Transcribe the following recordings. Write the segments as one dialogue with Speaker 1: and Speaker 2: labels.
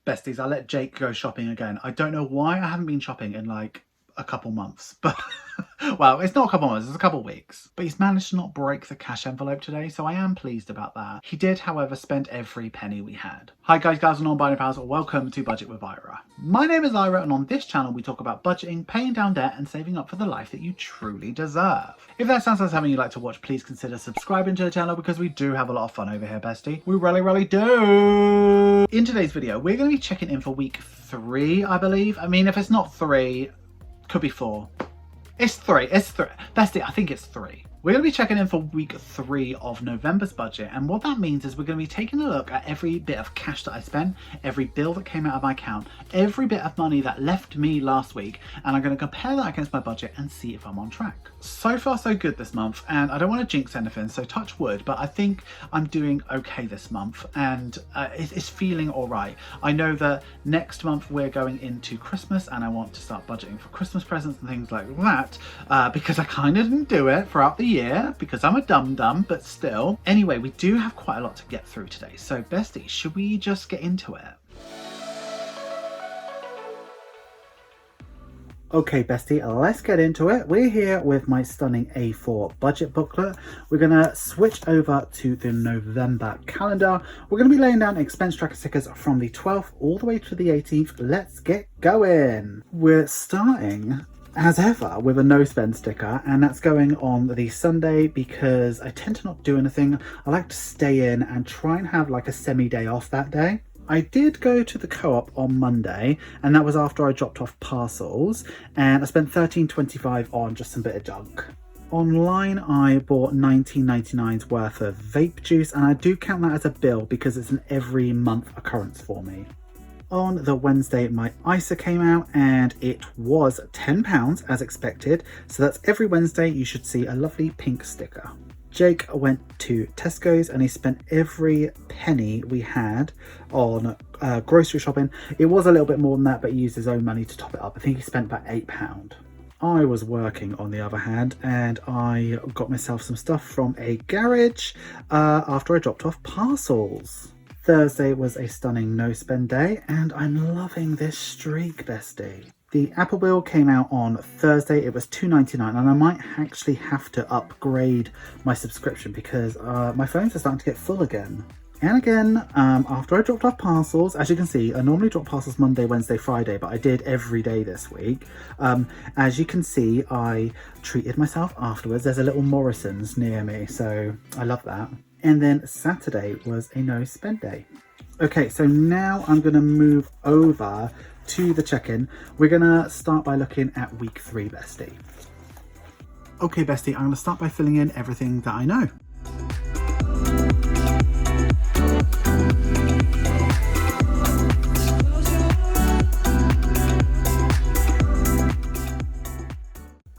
Speaker 1: Besties, I let Jake go shopping again. I don't know why I haven't been shopping in like a couple months, but well, it's not a couple months, it's a couple weeks. But he's managed to not break the cash envelope today, so I am pleased about that. He did, however, spend every penny we had. Hi guys, gals and non-binary pals, welcome to Budget with Ira. My name is Ira, and on this channel we talk about budgeting, paying down debt and saving up for the life that you truly deserve. If that sounds like something you'd like to watch, please consider subscribing to the channel because we do have a lot of fun over here, bestie. We really do. In today's video, we're going to be checking in for week 3, I believe. I mean, if it's not 3, could be 4. It's 3. Bestie, I think it's 3. We're going to be checking in for week 3 of November's budget, and what that means is we're going to be taking a look at every bit of cash that I spent, every bill that came out of my account, every bit of money that left me last week, and I'm going to compare that against my budget and see if I'm on track. So far so good this month, and I don't want to jinx anything, so touch wood, but I think I'm doing okay this month, and it's feeling alright. I know that next month we're going into Christmas, and I want to start budgeting for Christmas presents and things like that, because I kind of didn't do it throughout the year because I'm a dum-dum, but still. Anyway, we do have quite a lot to get through today, so bestie, should we just get into it? Okay, bestie, let's get into it. We're here with my stunning A4 budget booklet. We're going to switch over to the November calendar. We're going to be laying down expense tracker stickers from the 12th all the way to the 18th. Let's get going. We're starting as ever with a no spend sticker, and that's going on the Sunday because I tend to not do anything. I like to stay in and try and have like a semi day off that day. I did go to the co-op on Monday, and that was after I dropped off parcels, and I spent $13.25 on just some bit of junk. Online I bought $19.99's worth of vape juice, and I do count that as a bill because it's an every month occurrence for me. On the Wednesday, my ISA came out and it was £10 as expected. So that's every Wednesday you should see a lovely pink sticker. Jake went to Tesco's and he spent every penny we had on grocery shopping. It was a little bit more than that, but he used his own money to top it up. I think he spent about £8. I was working on the other hand, and I got myself some stuff from a garage after I dropped off parcels. Thursday was a stunning no spend day, and I'm loving this streak, bestie. The Apple bill came out on Thursday. It was $2.99, and I might actually have to upgrade my subscription because my phones are starting to get full again. And again, after I dropped off parcels, as you can see, I normally drop parcels Monday, Wednesday, Friday, but I did every day this week. As you can see, I treated myself afterwards. There's a little Morrison's near me, so I love that. And then Saturday was a no spend day. Okay, so now I'm going to move over to the check-in. We're going to start by looking at week 3, bestie. Okay, bestie, I'm going to start by filling in everything that I know.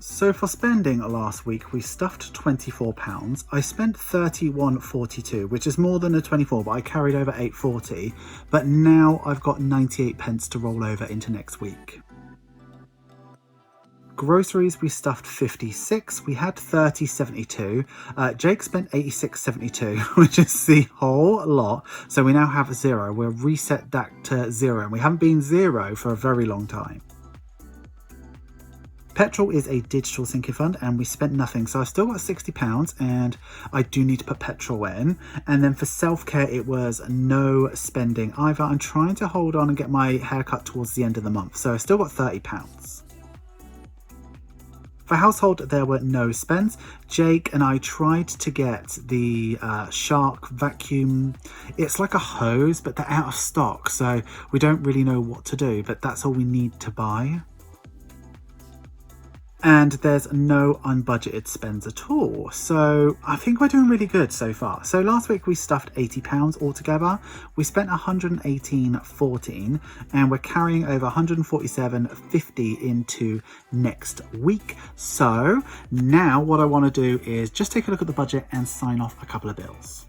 Speaker 1: So for spending last week, we stuffed £24. I spent £31.42, which is more than a 24, but I carried over £8.40. But now I've got 98 pence to roll over into next week. Groceries, we stuffed 56. We had 30.72. Jake spent 86.72, which is the whole lot. So we now have 0. We'll reset that to 0, and we haven't been 0 for a very long time. Petrol is a digital sinking fund, and we spent nothing, so I've still got £60 and I do need to put petrol in. And then for self-care, it was no spending either. I'm trying to hold on and get my haircut towards the end of the month, so I've still got £30. For household, there were no spends. Jake and I tried to get the Shark vacuum. It's like a hose, but they're out of stock, so we don't really know what to do, but that's all we need to buy. And there's no unbudgeted spends at all. So I think we're doing really good so far. So last week we stuffed £80 altogether. We spent $118.14 and we're carrying over $147.50 into next week. So now what I want to do is just take a look at the budget and sign off a couple of bills.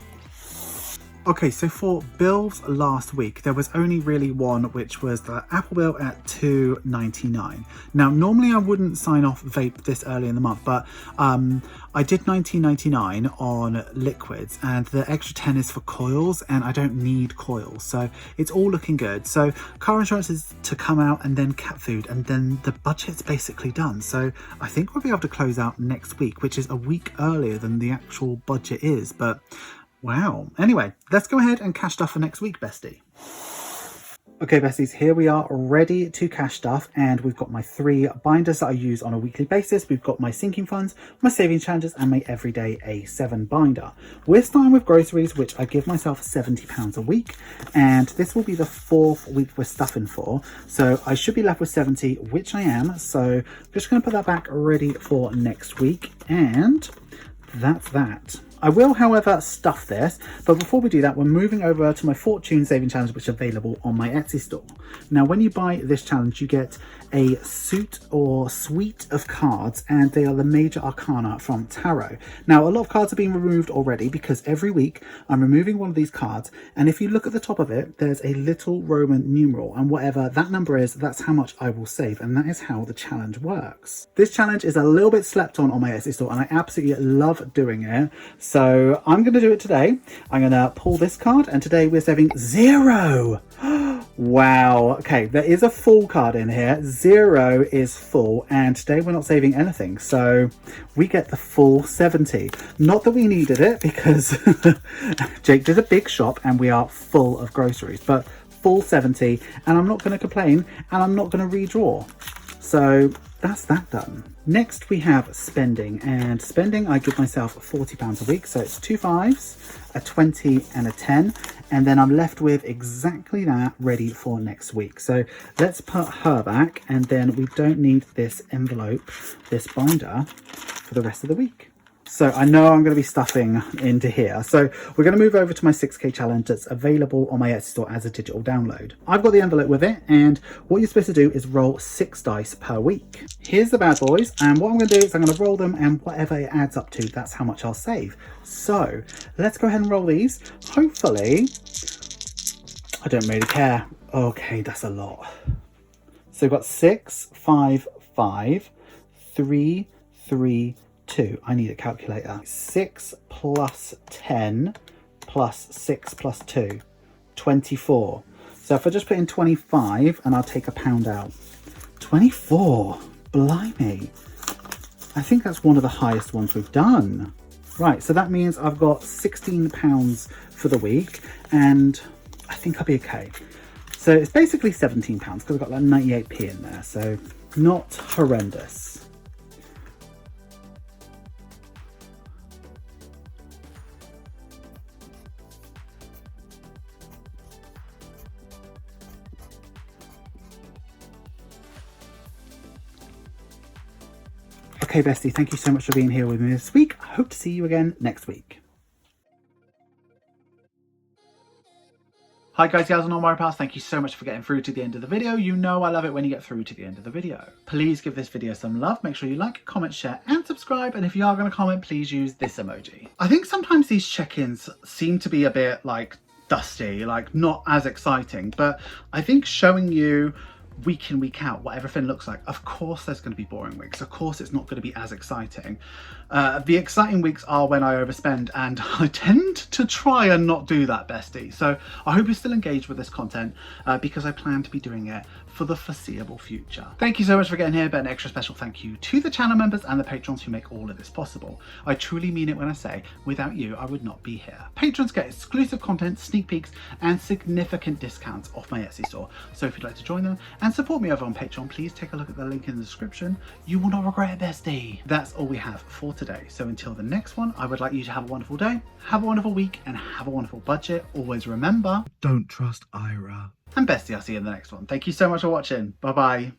Speaker 1: Okay, so for bills last week, there was only really one, which was the Apple bill at $2.99. Now, normally I wouldn't sign off vape this early in the month, but I did $19.99 on liquids, and the extra 10 is for coils, and I don't need coils, so it's all looking good. So car insurance is to come out, and then cat food, and then the budget's basically done. So I think we'll be able to close out next week, which is a week earlier than the actual budget is, but wow. Anyway, let's go ahead and cash stuff for next week, Bestie. Okay, besties, here we are ready to cash stuff, and we've got my 3 binders that I use on a weekly basis. We've got my sinking funds, my savings challenges, and my everyday A7 binder. We're starting with groceries, which I give myself £70 a week, and this will be the 4th week we're stuffing for. So I should be left with 70, which I am. So I'm just going to put that back ready for next week, and that's that. I will, however, stuff this, but before we do that, we're moving over to my Fortune Saving Challenge, which is available on my Etsy store. Now, when you buy this challenge, you get a suit or suite of cards, and they are the major arcana from tarot. Now, a lot of cards are being removed already because every week I'm removing one of these cards, and if you look at the top of it, there's a little Roman numeral, and whatever that number is, that's how much I will save, and that is how the challenge works. This challenge is a little bit slept on my Etsy store, and I absolutely love doing it. So I'm going to do it today. I'm going to pull this card, and today we're saving 0. Wow. Okay, there is a full card in here. 0 is full, and today we're not saving anything. So we get the full 70. Not that we needed it, because Jake did a big shop and we are full of groceries, but full 70, and I'm not going to complain, and I'm not going to redraw. So that's that done. Next we have spending, and spending I give myself £40 a week, so it's 2 5s, a 20 and a 10, and then I'm left with exactly that ready for next week. So let's put her back, and then we don't need this envelope, this binder, for the rest of the week. So I know I'm going to be stuffing into here. So we're going to move over to my 6K challenge that's available on my Etsy store as a digital download. I've got the envelope with it, and what you're supposed to do is roll 6 dice per week. Here's the bad boys, and what I'm going to do is I'm going to roll them, and whatever it adds up to, that's how much I'll save. So let's go ahead and roll these. Hopefully, I don't really care. Okay, that's a lot. So we've got 6, 5, 5, 3, 3, 2. I need a calculator. 6 plus 10 plus 6 plus 2, 24. So if I just put in 25, and I'll take £1 out. 24, blimey. I think that's one of the highest ones we've done. Right, so that means I've got £16 for the week, and I think I'll be okay. So it's basically £17 because I've got like 98p in there, so not horrendous. Okay, Bestie, thank you so much for being here with me this week. I hope to see you again next week. Hi guys, gals and all my pals, thank you so much for getting through to the end of the video. You know I love it when you get through to the end of the video. Please give this video some love, make sure you like, comment, share and subscribe, and if you are going to comment, please use this emoji. I think sometimes these check-ins seem to be a bit like dusty, like not as exciting, but I think showing you week in, week out what everything looks like. Of course there's going to be boring weeks, of course it's not going to be as exciting. The exciting weeks are when I overspend, and I tend to try and not do that, bestie. So I hope you're still engaged with this content because I plan to be doing it for the foreseeable future. Thank you so much for getting here, but an extra special thank you to the channel members and the patrons who make all of this possible. I truly mean it when I say without you I would not be here. Patrons get exclusive content, sneak peeks and significant discounts off my Etsy store. So if you'd like to join them and support me over on Patreon, please take a look at the link in the description. You will not regret it, bestie. That's all we have for today. So until the next one, I would like you to have a wonderful day, have a wonderful week and have a wonderful budget. Always remember, don't trust Ira. And bestie, I'll see you in the next one. Thank you so much for watching. Bye bye.